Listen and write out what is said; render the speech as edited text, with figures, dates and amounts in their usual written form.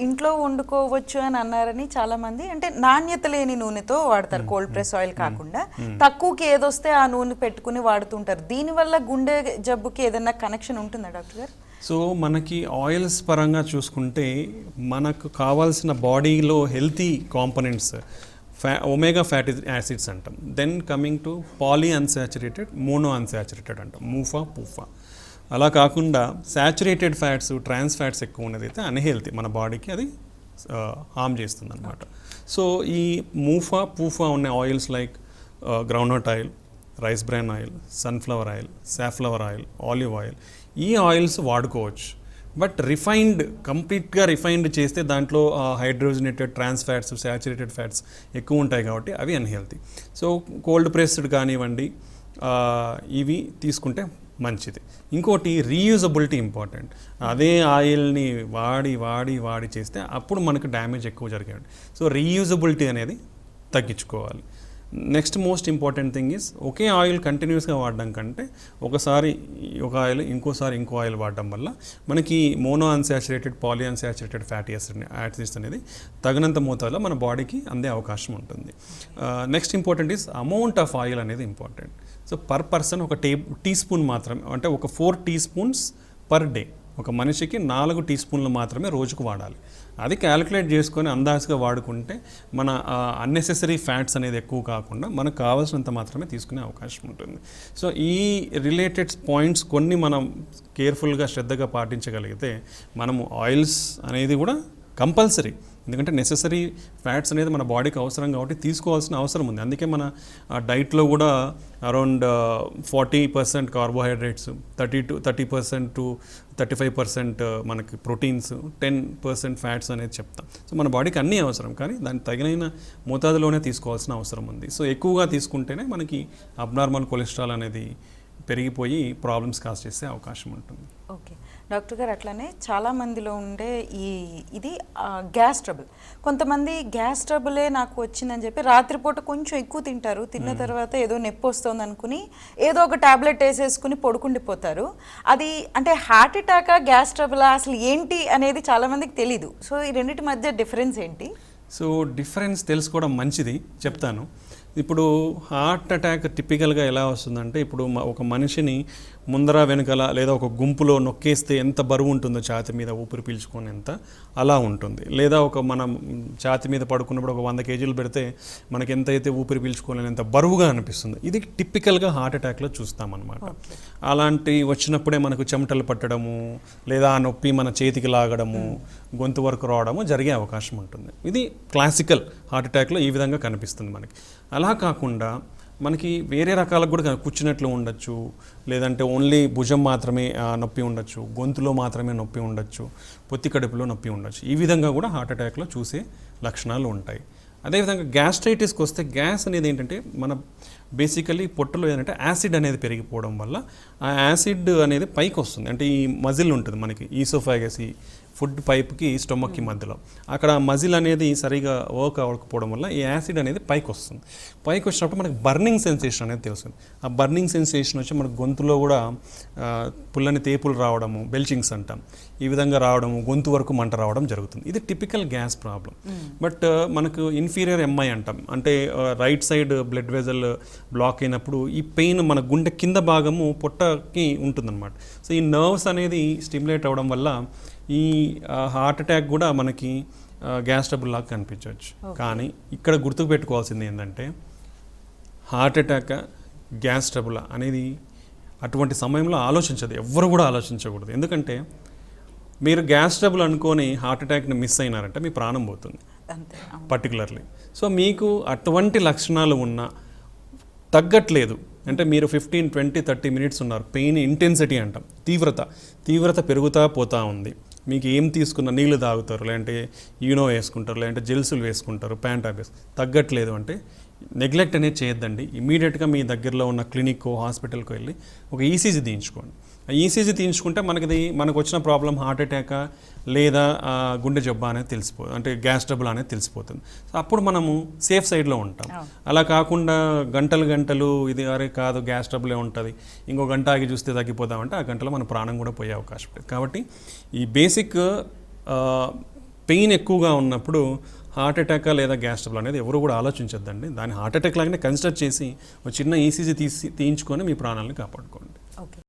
ఇంట్లో వండుకోవచ్చు అని అన్నారని చాలా మంది, అంటే నాణ్యత లేని నూనెతో వాడతారు, కోల్డ్ ప్రెస్ ఆయిల్ కాకుండా తక్కువకి ఏదొస్తే ఆ నూనె పెట్టుకుని వాడుతుంటారు. దీనివల్ల గుండె జబ్బుకి ఏదైనా కనెక్షన్ ఉంటుందా డాక్టర్ గారు? సో మనకి ఆయిల్స్ పరంగా చూసుకుంటే మనకు కావాల్సిన బాడీలో healthy components omega fatty acids అంటాం. Then coming to poly unsaturated, mono unsaturated అంటాం, మూఫా పూఫా. అలా కాకుండా సాచురేటెడ్ ఫ్యాట్స్, ట్రాన్స్ ఫ్యాట్స్ ఎక్కువ ఉన్నదైతే అన్హెల్తీ, మన బాడీకి అది హార్మ్ చేస్తుంది అనమాట. సో ఈ మూఫా పూఫా ఉన్న oils like groundnut oil, rice bran oil, sunflower oil, safflower oil, olive oil, ఈ ఆయిల్స్ వాడుకోవచ్చు. బట్ రిఫైన్డ్, కంప్లీట్గా రిఫైన్డ్ చేస్తే దాంట్లో hydrogenated, trans fats, saturated fats ఎక్కువ ఉంటాయి కాబట్టి అవి అన్హెల్తీ. సో కోల్డ్ ప్రెస్డ్ కానివ్వండి, ఇవి తీసుకుంటే మంచిది. ఇంకోటి రీయూజబిలిటీ ఇంపార్టెంట్. అదే ఆయిల్ని వాడి వాడి వాడి చేస్తే అప్పుడు మనకు డ్యామేజ్ ఎక్కువ జరిగేది. సో రీయూజబిలిటీ అనేది తగ్గించుకోవాలి. Next most important thing is okay oil కంటిన్యూస్గా వాడడం కంటే ఒకసారి ఒక ఆయిల్ ఇంకోసారి ఇంకో ఆయిల్ వాడడం వల్ల మనకి mono unsaturated, poly unsaturated fatty acids అనేది తగినంత మోతాదులో మన బాడీకి అందే అవకాశం ఉంటుంది. Next important is amount of oil అనేది ఇంపార్టెంట్. సో పర్ పర్సన్ ఒక టీ స్పూన్ మాత్రమే, అంటే ఒక 4 టీ స్పూన్స్ పర్ డే, ఒక మనిషికి 4 టీ స్పూన్లు మాత్రమే రోజుకు వాడాలి. అది క్యాలిక్యులేట్ చేసుకొని అందాజుగా వాడుకుంటే మన అన్నెసెసరీ ఫ్యాట్స్ అనేది ఎక్కువ కాకుండా మనకు కావాల్సినంత మాత్రమే తీసుకునే అవకాశం ఉంటుంది. సో ఈ రిలేటెడ్ పాయింట్స్ కొన్ని మనం కేర్ఫుల్గా శ్రద్ధగా పాటించగలిగితే మనము ఆయిల్స్ అనేది కూడా కంపల్సరీ, ఎందుకంటే నెసెసరీ ఫ్యాట్స్ అనేది మన బాడీకి అవసరం కాబట్టి తీసుకోవాల్సిన అవసరం ఉంది. అందుకే మన డైట్లో కూడా అరౌండ్ 40% కార్బోహైడ్రేట్స్, 30% to 35% మనకి ప్రోటీన్స్, 10% ఫ్యాట్స్ అనేది చెప్తాం. సో మన బాడీకి అన్నీ అవసరం, కానీ దానికి తగిన మోతాదులోనే తీసుకోవాల్సిన అవసరం ఉంది. సో ఎక్కువగా తీసుకుంటేనే మనకి అబ్నార్మల్ కొలెస్ట్రాల్ అనేది పెరిగిపోయి ప్రాబ్లమ్స్ కాజ్ చేసే అవకాశం ఉంటుంది. ఓకే డాక్టర్ గారు, అట్లానే చాలా మందిలో ఉండే ఇది గ్యాస్ ట్రబుల్. కొంతమంది గ్యాస్ ట్రబులే నాకు వచ్చిందని చెప్పి రాత్రిపూట కొంచెం ఎక్కువ తింటారు, తిన్న తర్వాత ఏదో నొప్పి వస్తుంది అనుకుని ఏదో ఒక టాబ్లెట్ వేసేసుకుని పడుకుండిపోతారు. అది అంటే హార్ట్ అటాకా, గ్యాస్ ట్రబులా, అసలు ఏంటి అనేది చాలా మందికి తెలీదు. సో ఈ రెండింటి మధ్య డిఫరెన్స్ ఏంటి? సో డిఫరెన్స్ తెలుసుకోవడం మంచిది, చెప్తాను. ఇప్పుడు హార్ట్ అటాక్ టిపికల్గా ఎలా వస్తుందంటే, ఇప్పుడు ఒక మనిషిని ముందర వెనకాల లేదా ఒక గుంపులో నొక్కేస్తే ఎంత బరువు ఉంటుందో ఛాతి మీద ఊపిరి పీల్చుకొని ఎంత, అలా ఉంటుంది. లేదా ఒక మనం ఛాతి మీద పడుకున్నప్పుడు ఒక 100 కేజీలు పెడితే మనకి ఎంతైతే ఊపిరి పీల్చుకోలేనంత బరువుగా అనిపిస్తుంది. ఇది టిపికల్గా హార్ట్ అటాక్లో చూస్తామన్నమాట. అలాంటి వచ్చినప్పుడే మనకు చెమటలు పట్టడము, లేదా ఆ నొప్పి మన చేతికి లాగడము, గొంతు వరకు రావడము జరిగే అవకాశం ఉంటుంది. ఇది క్లాసికల్ హార్ట్ అటాక్లో ఈ విధంగా కనిపిస్తుంది మనకి. అలా కాకుండా మనకి వేరే రకాలకు కూడా కూర్చున్నట్లు ఉండొచ్చు, లేదంటే ఓన్లీ భుజం మాత్రమే నొప్పి ఉండొచ్చు, గొంతులో మాత్రమే నొప్పి ఉండొచ్చు, పొత్తి కడుపులో నొప్పి ఉండొచ్చు. ఈ విధంగా కూడా హార్ట్ అటాక్లో చూసే లక్షణాలు ఉంటాయి. అదేవిధంగా గ్యాస్ట్రైటిస్కి వస్తే, గ్యాస్ అనేది ఏంటంటే మన బేసికలీ పొట్టలో ఏంటంటే యాసిడ్ అనేది పెరిగిపోవడం వల్ల ఆ యాసిడ్ అనేది పైకి వస్తుంది. అంటే ఈ మజిల్ ఉంటుంది మనకి, ఈసోఫాగస్, ఈ ఫుడ్ పైప్కి స్టొమక్కి మధ్యలో, అక్కడ మజిల్ అనేది సరిగా వర్క్ అవ్వకపోవడం వల్ల ఈ యాసిడ్ అనేది పైకి వస్తుంది. పైకి వచ్చినప్పుడు మనకి బర్నింగ్ సెన్సేషన్ అనేది తెలుస్తుంది. ఆ బర్నింగ్ సెన్సేషన్ వచ్చి మనకు గొంతులో కూడా పుల్లని తేపులు రావడము, బెల్చింగ్స్ అంటాం, ఈ విధంగా రావడము, గొంతు వరకు మంట రావడం జరుగుతుంది. ఇది టిపికల్ గ్యాస్ ప్రాబ్లం. బట్ మనకు ఇన్ఫీరియర్ ఎంఐ అంటాం, అంటే right side blood vessel black అయినప్పుడు ఈ పెయిన్ మన గుండె కింద భాగము పొట్టకి ఉంటుందన్నమాట. సో ఈ నర్వ్స్ అనేది స్టిమ్యులేట్ అవ్వడం వల్ల ఈ హార్ట్ అటాక్ కూడా మనకి గ్యాస్ ట్రబుల్ లాగా కనిపించవచ్చు. కానీ ఇక్కడ గుర్తుకు పెట్టుకోవాల్సింది ఏంటంటే, హార్ట్ అటాక్, గ్యాస్ ట్రబుల్ అనేది అటువంటి సమయంలో ఆలోచించదు, ఎవ్వరు కూడా ఆలోచించకూడదు. ఎందుకంటే మీరు గ్యాస్ ట్రబుల్ అనుకొని హార్ట్ అటాక్ని మిస్ అయినారంటే మీ ప్రాణం పోతుంది పర్టికులర్లీ. సో మీకు అటువంటి లక్షణాలు ఉన్నా తగ్గట్లేదు అంటే మీరు 15, 20, 30 మినిట్స్ ఉన్నారు, పెయిన్ ఇంటెన్సిటీ అంటాం, తీవ్రత పెరుగుతా పోతూ ఉంది, మీకు ఏం తీసుకున్న నీళ్ళు తాగుతారు, లేదంటే యూనో వేసుకుంటారు, లేదంటే జెల్సులు వేసుకుంటారు, ప్యాంటాబేస్, తగ్గట్లేదు అంటే నెగ్లెక్ట్ అనేది చేయొద్దండి. ఇమీడియట్గా మీ దగ్గరలో ఉన్న క్లినిక్కో హాస్పిటల్కి వెళ్ళి ఒక ఈసీజీ తీయించుకోండి. ఆ ఈసీజీ తీయించుకుంటే మనకు వచ్చిన ప్రాబ్లం హార్ట్ అటాక్ లేదా గుండె జబ్బా అనేది తెలిసిపోతుంది, అంటే గ్యాస్ ట్రబుల్ అనేది తెలిసిపోతుంది. సో అప్పుడు మనము సేఫ్ సైడ్లో ఉంటాం. అలా కాకుండా గంటలు ఇది అరే కాదు గ్యాస్ ట్రబులే ఉంటుంది, ఇంకో గంట ఆగి చూస్తే తగ్గిపోతామంటే ఆ గంటలో మన ప్రాణం కూడా పోయే అవకాశం ఉంటుంది. కాబట్టి ఈ బేసిక్ పెయిన్ ఎక్కువగా ఉన్నప్పుడు హార్ట్ అటాక్ లేదా గ్యాస్ ట్రబుల్ అనేది ఎవరు కూడా ఆలోచించొద్దండి. దాన్ని హార్ట్ అటాక్ లాగానే కన్సిడర్ చేసి ఒక చిన్న ఈసీజీ తీయించుకొని మీ ప్రాణాలను కాపాడుకోండి. ఓకే.